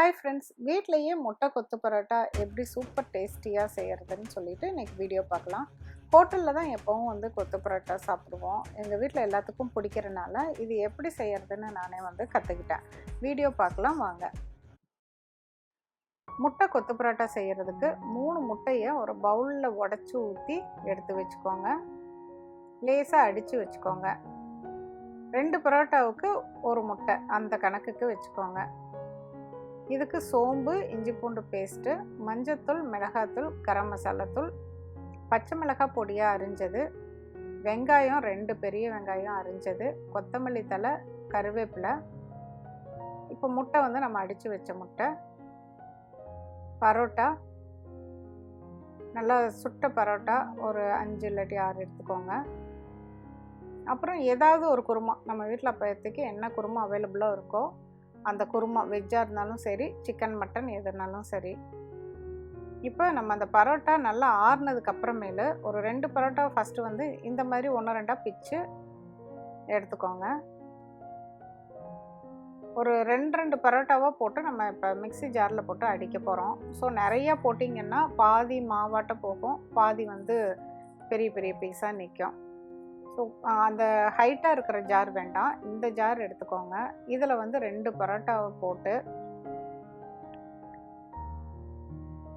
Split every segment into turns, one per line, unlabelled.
Hi friends, வீட்லேயே முட்டை கொத்து பரோட்டா எப்படி சூப்பர் டேஸ்டியாக செய்கிறதுன்னு சொல்லிட்டு இன்றைக்கி வீடியோ பார்க்கலாம். ஹோட்டலில் தான் எப்போவும் கொத்து பரோட்டா சாப்பிடுவோம். எங்கள் வீட்டில் எல்லாத்துக்கும் பிடிக்கிறனால இது எப்படி செய்கிறதுன்னு நானே கற்றுக்கிட்டேன். வீடியோ பார்க்கலாம் வாங்க. முட்டை கொத்து பரோட்டா செய்கிறதுக்கு 3 முட்டையை ஒரு பவுலில் உடச்சி ஊற்றி எடுத்து வச்சுக்கோங்க. லேசாக அடித்து வச்சுக்கோங்க. 2 பரோட்டாவுக்கு 1 முட்டை அந்த கணக்குக்கு வச்சுக்கோங்க. இதுக்கு சோம்பு, இஞ்சி பூண்டு பேஸ்ட்டு, மஞ்சத்தூள், மிளகாத்தூள், கரம் மசாலாத்தூள், பச்சை மிளகாய் பொடியாக அரிஞ்சது, வெங்காயம் 2 பெரிய வெங்காயம் அரிஞ்சது, கொத்தமல்லி தழை, கருவேப்பிலை. இப்போ முட்டை நம்ம அடித்து வச்ச முட்டை, பரோட்டா, நல்லா சுட்ட பரோட்டா ஒரு 5 இல்லாட்டி 6 எடுத்துக்கோங்க. அப்புறம் ஏதாவது ஒரு குருமா, நம்ம வீட்டில் அப்போதைக்கு என்ன குருமா அவைலபிளாக இருக்கோ அந்த குருமா, வெஜ்ஜாக இருந்தாலும் சரி, சிக்கன் மட்டன் எதுனாலும் சரி. இப்போ நம்ம அந்த பரோட்டா நல்லா ஆறுனதுக்கு அப்புறமேலு ஒரு 2 பரோட்டா ஃபஸ்ட்டு இந்த மாதிரி 1-2 பிச்சு எடுத்துக்கோங்க. ஒரு 2 பரோட்டாவாக போட்டு நம்ம இப்போ மிக்ஸி ஜாரில் போட்டு அடிக்க போகிறோம். ஸோ நிறையா போட்டிங்கன்னா பாதி மாவாட்ட போகும், பாதி பெரிய பெரிய பீஸாக நிற்கும். ஸோ அந்த ஹைட்டாக இருக்கிற ஜார் வேண்டாம், இந்த ஜார் எடுத்துக்கோங்க. இதில் 2 பரோட்டாவை போட்டு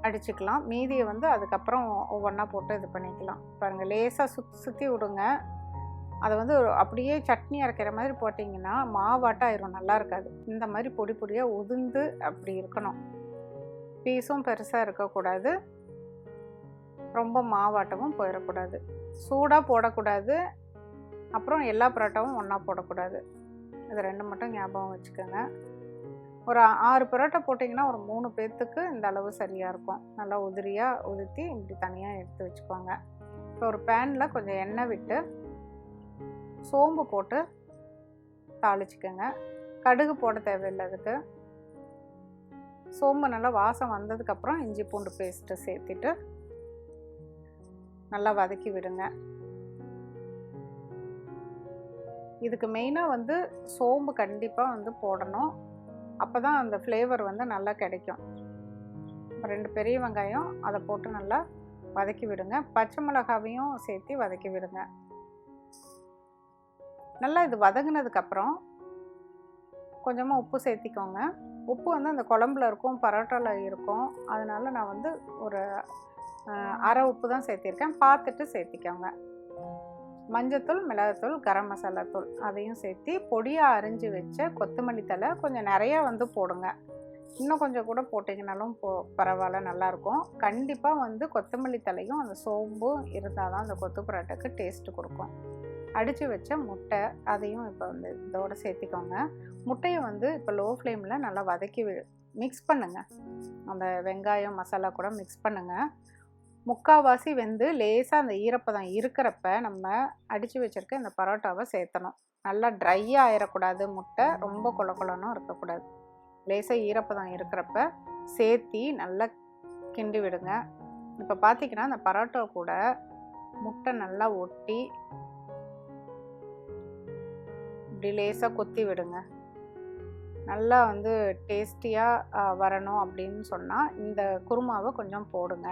அடிச்சுக்கலாம். மீதியை அதுக்கப்புறம் ஒவ்வொன்றா போட்டு இது பண்ணிக்கலாம். பாருங்கள், லேசாக சுற்றி விடுங்க. அதை அப்படியே சட்னி அரைக்கிற மாதிரி போட்டிங்கன்னா மாவாட்டாயிரும், நல்லா இருக்காது. இந்த மாதிரி பொடி பொடியாக உதிர்ந்து அப்படி இருக்கணும். பீஸும் பெருசாக இருக்கக்கூடாது, ரொம்ப மாவாட்டமும் போயிடக்கூடாது. சூடாக போடக்கூடாது, அப்புறம் எல்லா பரோட்டாவும் ஒன்றா போடக்கூடாது. இது 2 மட்டும் ஞாபகம் வச்சுக்கோங்க. ஒரு 6 பரோட்டா போட்டிங்கன்னா ஒரு 3 பேர்த்துக்கு இந்த அளவு சரியாக இருக்கும். நல்லா உதிரியாக உதுத்தி இப்படி தனியாக எடுத்து வச்சுக்கோங்க. இப்போ ஒரு பேனில் கொஞ்சம் எண்ணெய் விட்டு சோம்பு போட்டு தாளிச்சிக்கோங்க. கடுகு போட தேவையில்லை அதுக்கு. சோம்பு நல்லா வாசம் வந்ததுக்கப்புறம் இஞ்சி பூண்டு பேஸ்ட்டு சேர்த்துட்டு நல்லா வதக்கி விடுங்க. இதுக்கு மெயினாக சோம்பு கண்டிப்பாக போடணும். அப்போ தான் அந்த ஃப்ளேவர் நல்லா கிடைக்கும். 2 பெரிய வெங்காயம் அதை போட்டு நல்லா வதக்கி விடுங்க. பச்சை மிளகாவையும் சேர்த்து வதக்கி விடுங்க. நல்லா இது வதங்கினதுக்கப்புறம் கொஞ்சமாக உப்பு சேர்த்திக்கோங்க. உப்பு அந்த குழம்புல இருக்கும், பரோட்டாவில் இருக்கும். அதனால் நான் ஒரு அரை உப்பு தான் சேர்த்திருக்கேன், பார்த்துட்டு சேர்த்திக்கோங்க. மஞ்சத்தூள், மிளகாத்தூள், கரம் மசாலாத்தூள் அதையும் சேர்த்து பொடியாக அரிஞ்சு வச்ச கொத்தமல்லி தழை கொஞ்சம் நிறையா போடுங்க. இன்னும் கொஞ்சம் கூட போட்டிங்கனாலும் பரவாயில்ல, நல்லாயிருக்கும். கண்டிப்பாக கொத்தமல்லி தலையும் அந்த சோம்பும் இருந்தால் தான் அந்த கொத்து பரோட்டாக்கு டேஸ்ட்டு கொடுக்கும். அடித்து வச்ச முட்டை அதையும் இப்போ இதோடு சேர்த்திக்கோங்க. முட்டையை இப்போ லோ ஃப்ளேமில் நல்லா வதக்கி மிக்ஸ் பண்ணுங்கள். அந்த வெங்காயம் மசாலா கூட மிக்ஸ் பண்ணுங்கள். முக்கால்வாசி லேசாக அந்த ஈரப்பதம் இருக்கிறப்ப நம்ம அடித்து வச்சுருக்க இந்த பரோட்டாவை சேர்த்தணும். நல்லா ட்ரையாக ஆயிடக்கூடாது, முட்டை ரொம்ப கொலன்னு இருக்கக்கூடாது. லேசாக ஈரப்பதம் இருக்கிறப்ப சேர்த்தி நல்லா கிண்டி விடுங்க. இப்போ பார்த்திங்கன்னா அந்த பரோட்டா கூட முட்டை நல்லா ஒட்டி இப்படி லேசாக கொத்தி விடுங்க. நல்லா டேஸ்டியாக வரணும் அப்படின்னு சொன்னால் இந்த குருமாவை கொஞ்சம் போடுங்க.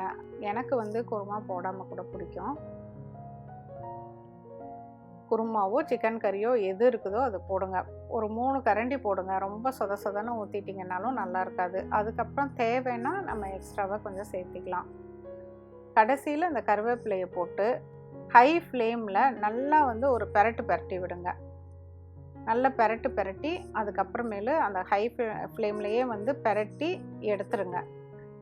எனக்கு குருமா போடாமல் கூட பிடிக்கும். குருமாவோ சிக்கன் கறியோ எது இருக்குதோ அது போடுங்க. ஒரு 3 கரண்டி போடுங்க. ரொம்ப சொதன்னு ஊற்றிட்டிங்கனாலும் நல்லா இருக்காது. அதுக்கப்புறம் தேவைன்னா நம்ம எக்ஸ்ட்ராவாக கொஞ்சம் சேர்த்திக்கலாம். கடைசியில் இந்த கருவேப்பிலையை போட்டு ஹை ஃப்ளேமில் நல்லா ஒரு பெரட்டி விடுங்க. நல்லா பெரட்டி அதுக்கப்புறமேலு அந்த ஹை ஃப்ளேம்லேயே பெரட்டி எடுத்துருங்க.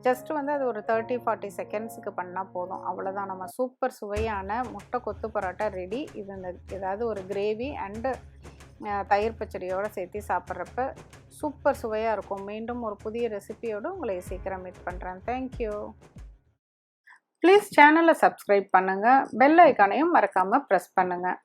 ஜஸ்ட்டு அது ஒரு 30-40 செகண்ட்ஸுக்கு பண்ணால் போதும். அவ்வளோதான், நம்ம சூப்பர் சுவையான முட்டை கொத்து பரோட்டா ரெடி. இது ஏதாவது ஒரு கிரேவி அண்டு தயிர் பச்சடியோடு சேர்த்து சாப்பிட்றப்ப சூப்பர் சுவையாக இருக்கும். மீண்டும் ஒரு புதிய ரெசிபியோடு உங்களை சீக்கிரம் மீட் பண்ணுறேன். தேங்க்யூ. ப்ளீஸ் சேனலை சப்ஸ்கிரைப் பண்ணுங்கள். பெல் ஐக்கானையும் மறக்காமல் ப்ரெஸ் பண்ணுங்கள்.